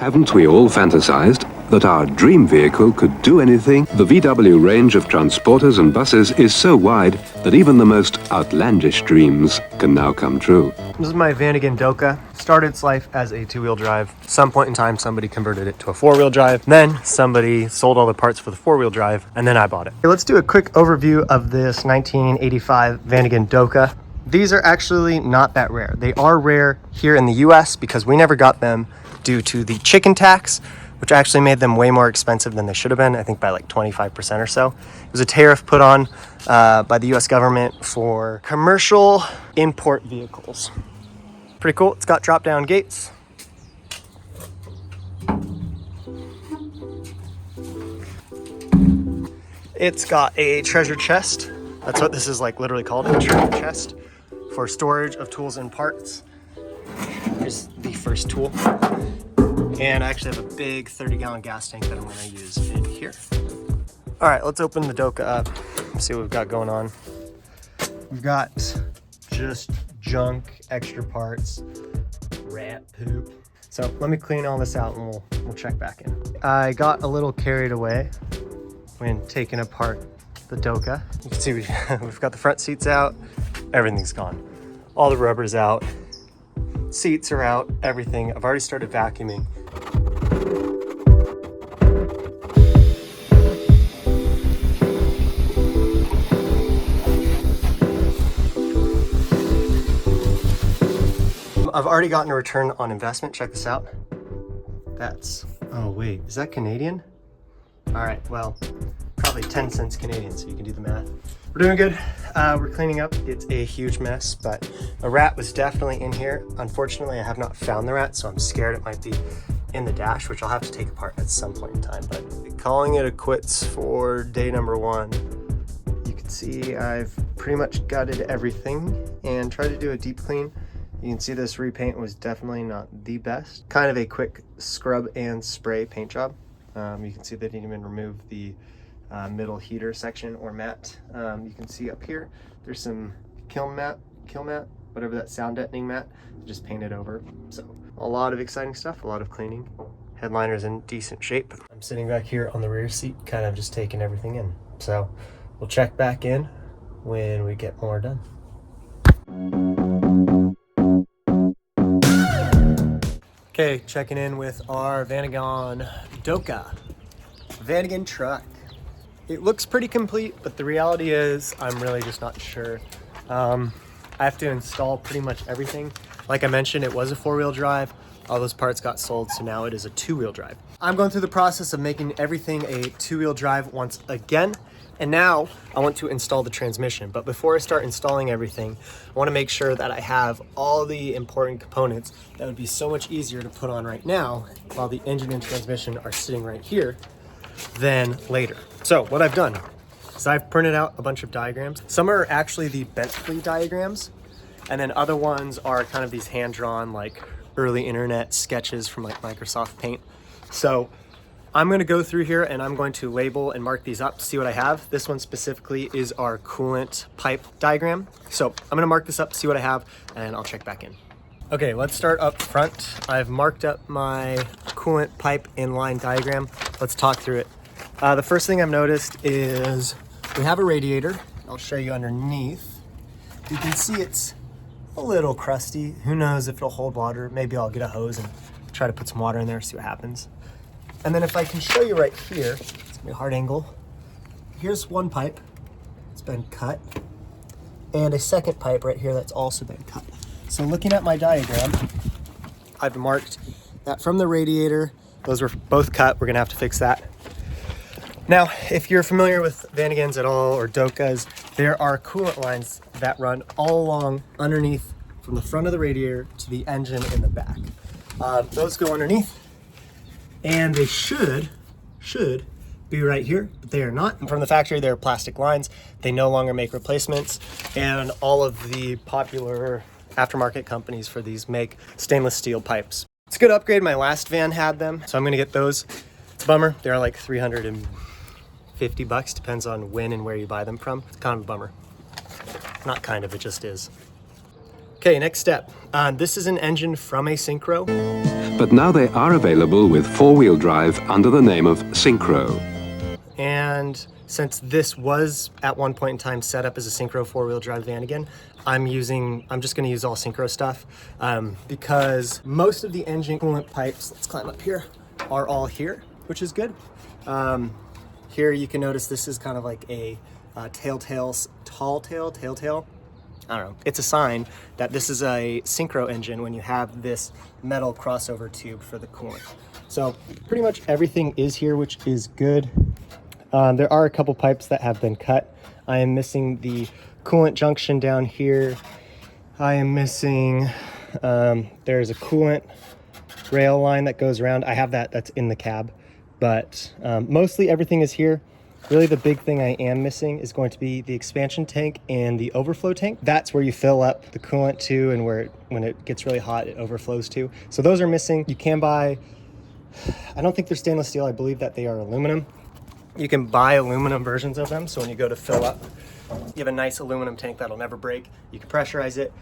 Haven't we all fantasized that our dream vehicle could do anything? The VW range of transporters and buses is so wide that even the most outlandish dreams can now come true. This is my Volkswagen Doka. Started its life as a two-wheel drive. At some point in time, somebody converted it to a four-wheel drive. Then somebody sold all the parts for the four-wheel drive, and then I bought it. Okay, let's do a quick overview of this 1985 Volkswagen Doka. These are actually not that rare. They are rare here in the US because we never got them due to the chicken tax, which actually made them way more expensive than they should have been, I think by like 25% or so. It was a tariff put on by the US government for commercial import vehicles. Pretty cool. It's got drop-down gates. It's got a treasure chest. That's what this is like literally called, a treasure chest for storage of tools and parts. Here's the first tool. And I actually have a big 30-gallon gas tank that I'm going to use in here. All right, let's open the Doka up, see what we've got going on. We've got just junk, extra parts, rat poop. So let me clean all this out and we'll check back in. I got a little carried away when taking apart the Doka. You can see we've got the front seats out, everything's gone. All the rubber's out, seats are out, everything. I've already started vacuuming. I've already gotten a return on investment. Check this out. That's, oh wait, is that Canadian? All right, well, probably 10 cents Canadian, so you can do the math. We're doing good. We're cleaning up. It's a huge mess, but a rat was definitely in here. Unfortunately, I have not found the rat, so I'm scared it might be in the dash, which I'll have to take apart at some point in time. But calling it a quits for day number one. You can see I've pretty much gutted everything and tried to do a deep clean. You can see this repaint was definitely not the best. Kind of a quick scrub and spray paint job. You can see they didn't even remove the middle heater section or mat. You can see up here, there's some kill mat, whatever that sound deadening mat, just painted over. So a lot of exciting stuff, a lot of cleaning. Headliner's in decent shape. I'm sitting back here on the rear seat, kind of just taking everything in. So we'll check back in when we get more done. Okay, checking in with our Volkswagen Doka. Volkswagen truck. It looks pretty complete, but the reality is I'm really just not sure. I have to install pretty much everything. Like I mentioned, it was a four-wheel drive. All those parts got sold, so now it is a two-wheel drive. I'm going through the process of making everything a two-wheel drive once again. And now I want to install the transmission. But before I start installing everything, I want to make sure that I have all the important components that would be so much easier to put on right now while the engine and transmission are sitting right here than later. So what I've done is I've printed out a bunch of diagrams. Some are actually the Bentley diagrams, and then other ones are kind of these hand-drawn, like early internet sketches from like Microsoft Paint. So I'm going to go through here and I'm going to label and mark these up to see what I have. This one specifically is our coolant pipe diagram. So I'm going to mark this up, see what I have, and I'll check back in. Okay, let's start up front. I've marked up my coolant pipe inline diagram. Let's talk through it. The first thing I've noticed is we have a radiator. I'll show you underneath. You can see it's a little crusty. Who knows if it'll hold water. Maybe I'll get a hose and try to put some water in there, see what happens. And then if I can show you right here, it's gonna be a hard angle. Here's one pipe, it's been cut, and a second pipe right here that's also been cut. So looking at my diagram, I've marked that from the radiator, those were both cut, we're gonna have to fix that. Now, if you're familiar with Volkswagens at all, or Dokas, there are coolant lines that run all along underneath from the front of the radiator to the engine in the back. Those go underneath, and they should be right here, but they are not. And from the factory, they're plastic lines. They no longer make replacements, and all of the popular aftermarket companies for these make stainless steel pipes. It's a good upgrade. My last van had them, so I'm gonna get those. It's a bummer. They're like $350, depends on when and where you buy them from. It's kind of a bummer. Not kind of, it just is. Okay, next step. This is an engine from a Syncro. but now they are available with four-wheel drive under the name of Syncro. And since this was at one point in time set up as a Syncro four-wheel drive van again, I'm just gonna use all Syncro stuff because most of the engine coolant pipes, let's climb up here, are all here, which is good. Here you can notice this is kind of like a telltale. I don't know, it's a sign that this is a Syncro engine when you have this metal crossover tube for the coolant. So pretty much everything is here, which is good. There are a couple pipes that have been cut. I am missing the coolant junction down here. I am missing, there's a coolant rail line that goes around. I have that's in the cab, but mostly everything is here. Really the big thing I am missing is going to be the expansion tank and the overflow tank. That's where you fill up the coolant to, and when it gets really hot, it overflows to. So those are missing. You can buy, I don't think they're stainless steel. I believe that they are aluminum. You can buy aluminum versions of them. So when you go to fill up, you have a nice aluminum tank that'll never break. You can pressurize it,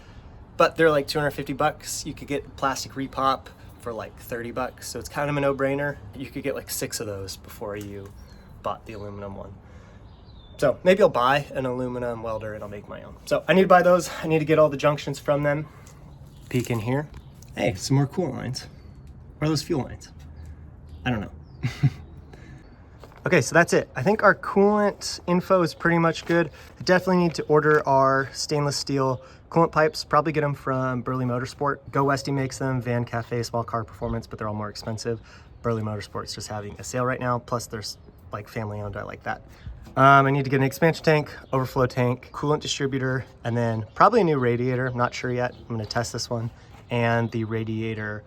but they're like 250 bucks. You could get plastic repop for like 30 bucks. So it's kind of a no-brainer. You could get like 6 of those before you bought the aluminum one. So maybe I'll buy an aluminum welder and I'll make my own. So I need to buy those. I need to get all the junctions from them. Peek in here. Hey, some more coolant lines. What are those fuel lines? I don't know. Okay, so that's it. I think our coolant info is pretty much good. I definitely need to order our stainless steel coolant pipes, probably get them from Burley Motorsport. Go Westy makes them, Van Cafe, Small Car Performance, but they're all more expensive. Burley Motorsport's just having a sale right now, plus there's like family owned, I like that. I need to get an expansion tank, overflow tank, coolant distributor, and then probably a new radiator. I'm not sure yet. I'm gonna test this one. And the radiator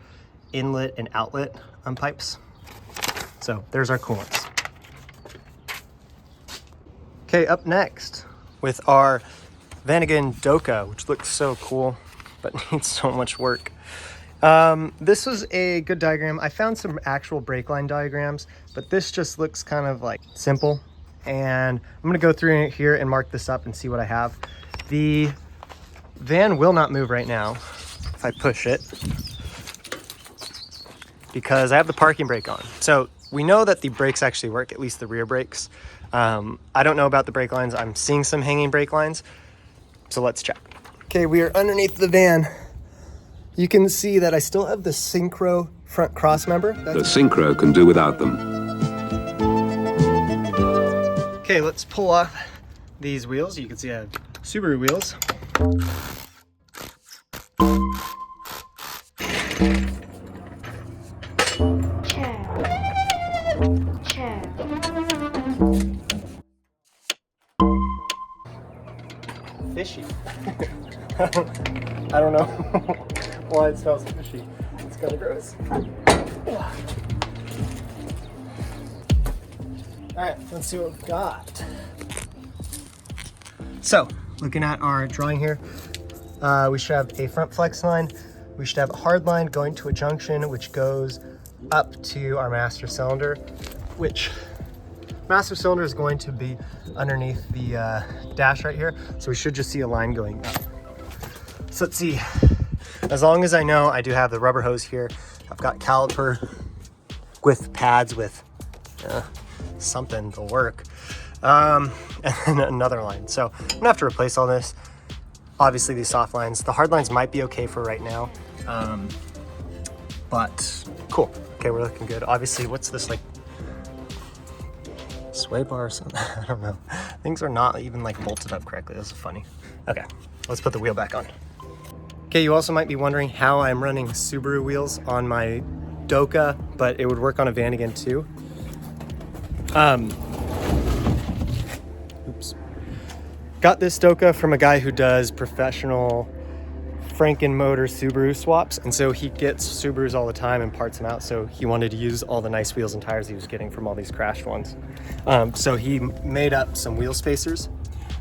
inlet and outlet pipes. So there's our coolants. Okay, up next with our Vanagon Doka, which looks so cool, but needs so much work. This was a good diagram. I found some actual brake line diagrams, but this just looks kind of like simple. And I'm gonna go through it here and mark this up and see what I have. The van will not move right now if I push it, because I have the parking brake on. So we know that the brakes actually work, at least the rear brakes. I don't know about the brake lines. I'm seeing some hanging brake lines, so let's check. Okay, we are underneath the van. You can see that I still have the Syncro front cross member. The Syncro can do without them. Okay, let's pull off these wheels. You can see I have Subaru wheels. Fishy. I don't know why it smells fishy. It's kind of gross. All right, let's see what we've got. So, looking at our drawing here, we should have a front flex line. We should have a hard line going to a junction, which goes up to our master cylinder, which master cylinder is going to be underneath the dash right here. So we should just see a line going up. So let's see. As long as I know, I do have the rubber hose here. I've got caliper with pads with something to work. And then another line. So I'm gonna have to replace all this. Obviously these soft lines. The hard lines might be okay for right now. But cool. Okay, we're looking good. Obviously, what's this, like sway bar or something? I don't know. Things are not even like bolted up correctly. This is funny. Okay, let's put the wheel back on. Okay, you also might be wondering how I'm running Subaru wheels on my Doka, but it would work on a Vanagon too. Oops. Got this Doka from a guy who does professional Franken-motor Subaru swaps, and so he gets Subarus all the time and parts them out, so he wanted to use all the nice wheels and tires he was getting from all these crashed ones. So he made up some wheel spacers.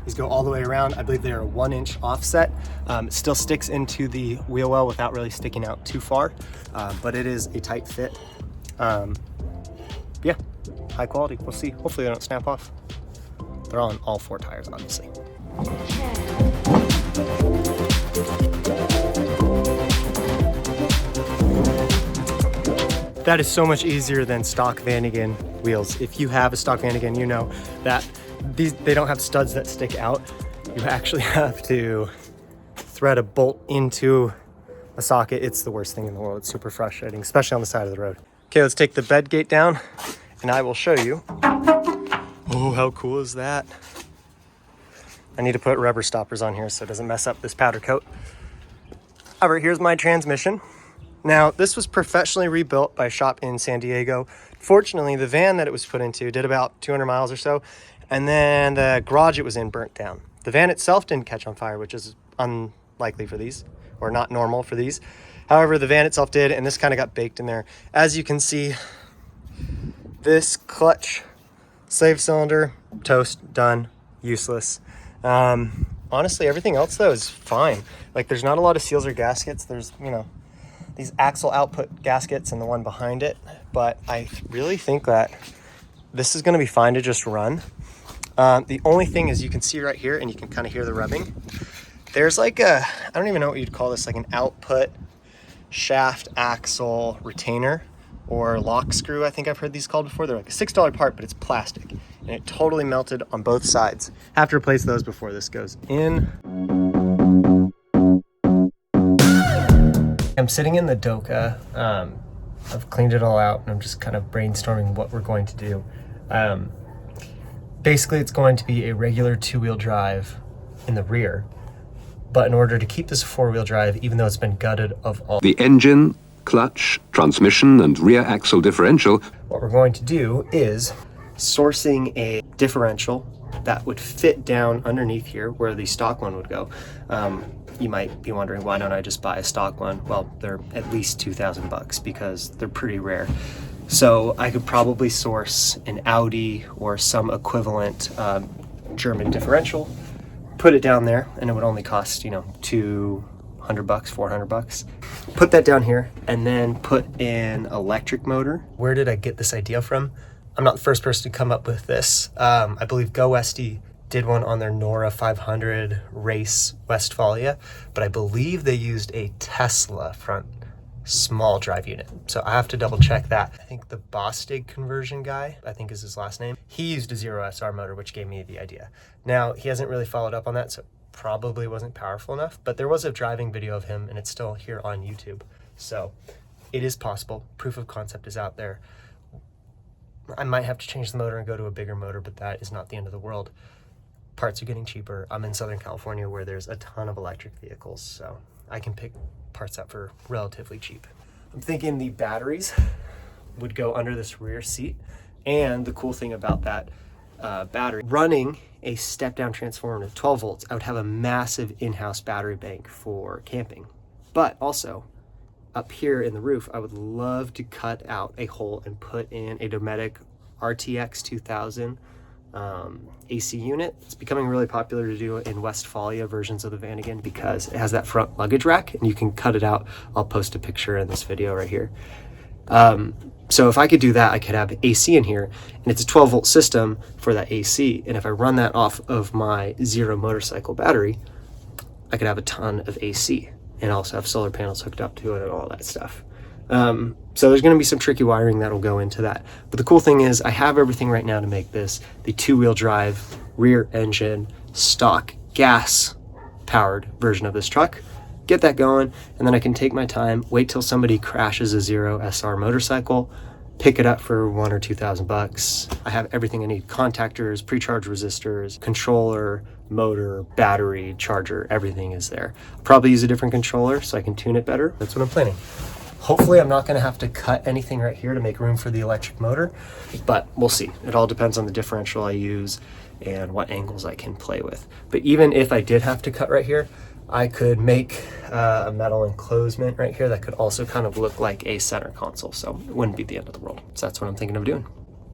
These go all the way around. I believe they're a 1-inch offset. It still sticks into the wheel well without really sticking out too far, but it is a tight fit. Yeah, high quality. We'll see. Hopefully they don't snap off. They're on all 4 tires, obviously. That is so much easier than stock Vanagon wheels. If you have a stock Vanagon, you know that they don't have studs that stick out. You actually have to thread a bolt into a socket. It's the worst thing in the world. It's super frustrating, especially on the side of the road. Okay, let's take the bed gate down and I will show you. Oh, how cool is that? I need to put rubber stoppers on here so it doesn't mess up this powder coat. All right, here's my transmission. Now, this was professionally rebuilt by a shop in San Diego. Fortunately, the van that it was put into did about 200 miles or so, and then the garage it was in burnt down. The van itself didn't catch on fire, which is unlikely for these, or not normal for these. However, the van itself did, and this kind of got baked in there. As you can see, this clutch, slave cylinder, toast, done, useless. Honestly, everything else though is fine. Like, there's not a lot of seals or gaskets. There's, you know, these axle output gaskets and the one behind it, but I really think that this is going to be fine to just run. The only thing is, you can see right here, and you can kind of hear the rubbing. There's like a, I don't even know what you'd call this, like an output shaft axle retainer or lock screw, I think I've heard these called before. They're like a $6 part, but it's plastic, and it totally melted on both sides. Have to replace those before this goes in. I'm sitting in the Doka. I've cleaned it all out and I'm just kind of brainstorming what we're going to do. Basically, it's going to be a regular two-wheel drive in the rear, but in order to keep this a four-wheel drive, even though it's been gutted of all The engine, clutch, transmission, and rear axle differential. What we're going to do is sourcing a differential that would fit down underneath here where the stock one would go. You might be wondering, why don't I just buy a stock one? Well, they're at least $2,000 because they're pretty rare. So I could probably source an Audi or some equivalent German differential, put it down there, and it would only cost, you know, $200, $400. Put that down here and then put in electric motor. Where did I get this idea from? I'm not the first person to come up with this. I believe Go Westy did one on their Nora 500 race Westfalia, but I believe they used a Tesla front small drive unit. So I have to double check that. I think the Bostig conversion guy, I think is his last name, he used a 0SR motor, which gave me the idea. Now, he hasn't really followed up on that, so probably wasn't powerful enough, but there was a driving video of him and it's still here on YouTube. So it is possible. Proof of concept is out there. I might have to change the motor and go to a bigger motor, but that is not the end of the world. Parts are getting cheaper. I'm in Southern California where there's a ton of electric vehicles, so I can pick parts up for relatively cheap. I'm thinking the batteries would go under this rear seat, and the cool thing about that battery, running a step-down transformer to 12 volts, I would have a massive in-house battery bank for camping. But also, up here in the roof, I would love to cut out a hole and put in a Dometic RTX 2000 AC unit. It's becoming really popular to do in Westfalia versions of the Vanagon because it has that front luggage rack and you can cut it out. I'll post a picture in this video right here. So if I could do that, I could have AC in here, and it's a 12 volt system for that AC. And if I run that off of my Zero motorcycle battery, I could have a ton of AC and also have solar panels hooked up to it and all that stuff. So there's going to be some tricky wiring that'll go into that. But the cool thing is I have everything right now to make this the two-wheel drive, rear engine, stock, gas powered version of this truck. Get that going, and then I can take my time, wait till somebody crashes a 0SR motorcycle, pick it up for $1,000 or $2,000. I have everything I need: contactors, pre-charge resistors, controller, motor, battery, charger, everything is there. I'll probably use a different controller so I can tune it better. That's what I'm planning. Hopefully I'm not going to have to cut anything right here to make room for the electric motor, but we'll see. It all depends on the differential I use and what angles I can play with. But even if I did have to cut right here, I could make a metal enclosement right here that could also kind of look like a center console, so it wouldn't be the end of the world. So that's what I'm thinking of doing.